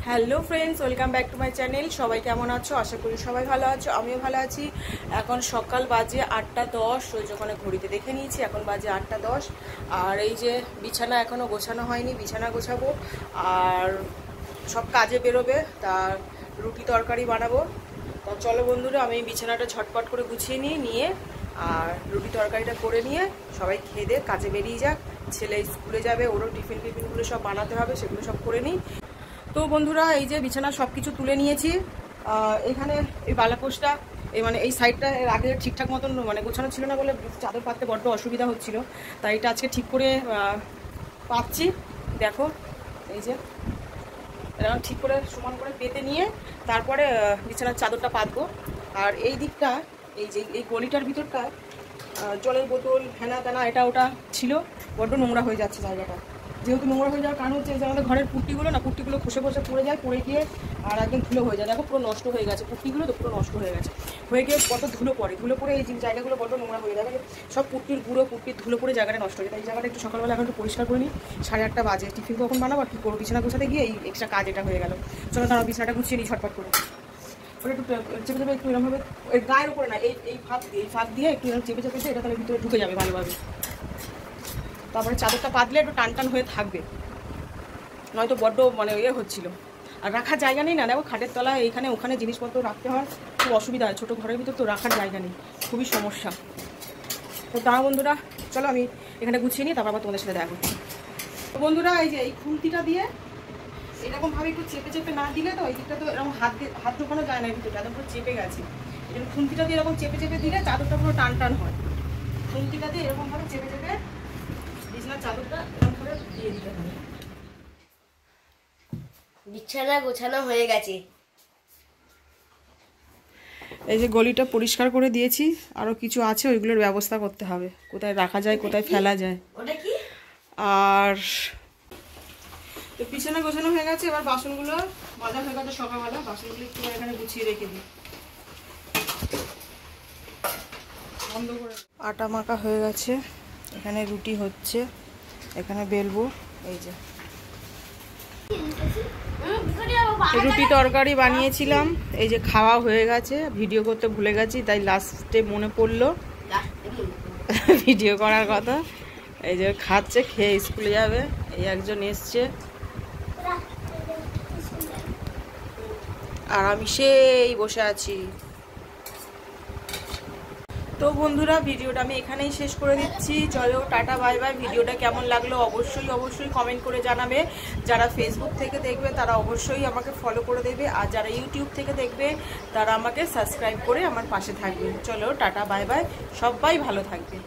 Hello friends, welcome back to my channel. সবাই কেমন আছো? আশা করি সবাই ভালো আছো, আমিও ভালো আছি। এখন সকাল বাজে 8:10, ওই যখন ঘড়িতে দেখে নিয়েছি এখন বাজে 8:10। আর এই যে বিছানা এখনও গোছানো হয়নি, বিছানা গোছাবো আর সব কাজে বেরোবে, তার রুটি তরকারি বানাবো। তা চলো বন্ধুরা, আমি বিছানাটা ঝটপট করে গুছিয়ে নিয়ে আর রুটি তরকারিটা করে নিয়ে সবাই খেয়ে দিয়ে কাজে বেরিয়ে যাক। ছেলে স্কুলে যাবে, ওরও টিফিনগুলো সব বানাতে হবে, সেগুলো সব করে নিই। তো বন্ধুরা, এই যে বিছানা সব কিছু তুলে নিয়েছি। এখানে এই বালাপোষটা এই সাইডটা এর আগে ঠিকঠাক মতন গোছানো ছিল না বলে চাদর পাততে বড্ড অসুবিধা হচ্ছিল, তাই এটা আজকে ঠিক করে পাচ্ছি। দেখো এই যে এরকম ঠিক করে সমান করে পেতে নিয়ে তারপরে বিছানার চাদরটা পাতবো। আর এই দিকটা, এই যে এই গলিটার ভিতরটা জলের বোতল হেনা তেনা এটা ওটা ছিল, বড্ড নোংরা হয়ে যাচ্ছে জায়গাটা। যেহেতু নোংরা হয়ে যাওয়ার কারণ হচ্ছে যে আমাদের ঘরের পুট্টিগুলো খসে পড়ে যায়, পড়ে গিয়ে আর একদম ধুলো হয়ে যায়। দেখো পুরো নষ্ট হয়ে গেছে, পুট্টিগুলো তো পুরো নষ্ট হয়ে গেছে, হয়ে গিয়ে কত ধুলো পড়ে এই জায়গাগুলো বড্ড নোংরা হয়ে যাবে। সব পুট্টির ধুলো পড়ে জায়গাটা নষ্ট হয়ে যায়। এই জায়গাটা একটু সকালবেলা এখন একটু পরিষ্কার করে নিই। 8:30 বাজে, টিফিন কখন বানাবো আর কী করবো, বিছানা গোছাতে গিয়ে এই এক্সট্রা কাজ এটা হয়ে গেল। চলো তারা বিছানাটা গুছিয়ে নিই ঝটপট করে। ওটা একটু চেপে একটু এরকমভাবে ওই গায়ের উপরে না, এই ফাঁক দিয়ে একটু চেপে এটা তাহলে ভিতরে ঢুকে যাবে ভালোভাবে। তারপরে চাদরটা পাতলে একটু টান হয়ে থাকবে, নয়তো বড্ড হচ্ছিল। আর রাখার জায়গা নেই না, দেখো খাটের তলায় এইখানে ওখানে জিনিসপত্র রাখতে হয়, খুব অসুবিধা হয়। ছোটো ঘরের ভিতর তো রাখার জায়গা নেই, খুবই সমস্যা। তো তারা বন্ধুরা, চলো আমি এখানে গুছিয়ে নিই, তারপর আবার তোমাদের সাথে দেখা করছি। তো বন্ধুরা, এই যে এই খুন্তিটা দিয়ে এরকমভাবে একটু চেপে না দিলে তো এই দিকটা তো এরকম হাত ঢোকানো যায় না, ভিতরে চাদর পুরো চেপে গেছে। এরকম খুন্তিটা দিয়ে এরকম চেপে দিলে চাদরটা পুরো টান হয়। খুন্তিটা দিয়ে এরকমভাবে চেপে বিছানার চাদরটা এরকম করে দিয়ে দিতে হবে। বিছানা গোছানো হয়ে গেছে। এই যে গলিটা পরিষ্কার করে দিয়েছি, আরো কিছু আছে, ওইগুলোর ব্যবস্থা করতে হবে, কোথায় রাখা যায় কোথায় ফেলা যায়। ওটা কি? আর তো বিছানা গোছানো হয়ে গেছে, এবার বাসনগুলো মাজা হয়ে গেছে সকালবেলা, বাসনগুলো একটু এখানে গুছিয়ে রেখে দিই। বন্ধ করে আটা মাখা হয়ে গেছে, এখানে রুটি হচ্ছে, এখানে বেলবো। এই যে রুটি তরকারি বানিয়েছিলাম, এই যে খাওয়া হয়ে গেছে, ভিডিও করতে ভুলে গেছি, তাই লাস্টে মনে পড়লো ভিডিও করার কথা। এই যে খাচ্ছে, খেয়ে স্কুলে যাবে। এই একজন এসছে আর আমি সেই বসে আছি। তো বন্ধুরা, ভিডিওটা আমি এখানেই শেষ করে দিচ্ছি। চলো টাটা বাই বাই। ভিডিওটা কেমন লাগলো অবশ্যই কমেন্ট করে জানাবে। যারা ফেসবুক থেকে দেখবে তারা অবশ্যই আমাকে ফলো করে দেবে, আর যারা ইউটিউব থেকে দেখবে তারা আমাকে সাবস্ক্রাইব করে আমার পাশে থাকবে। চলো টাটা বাই বাই, সবাই ভালো থাকবে।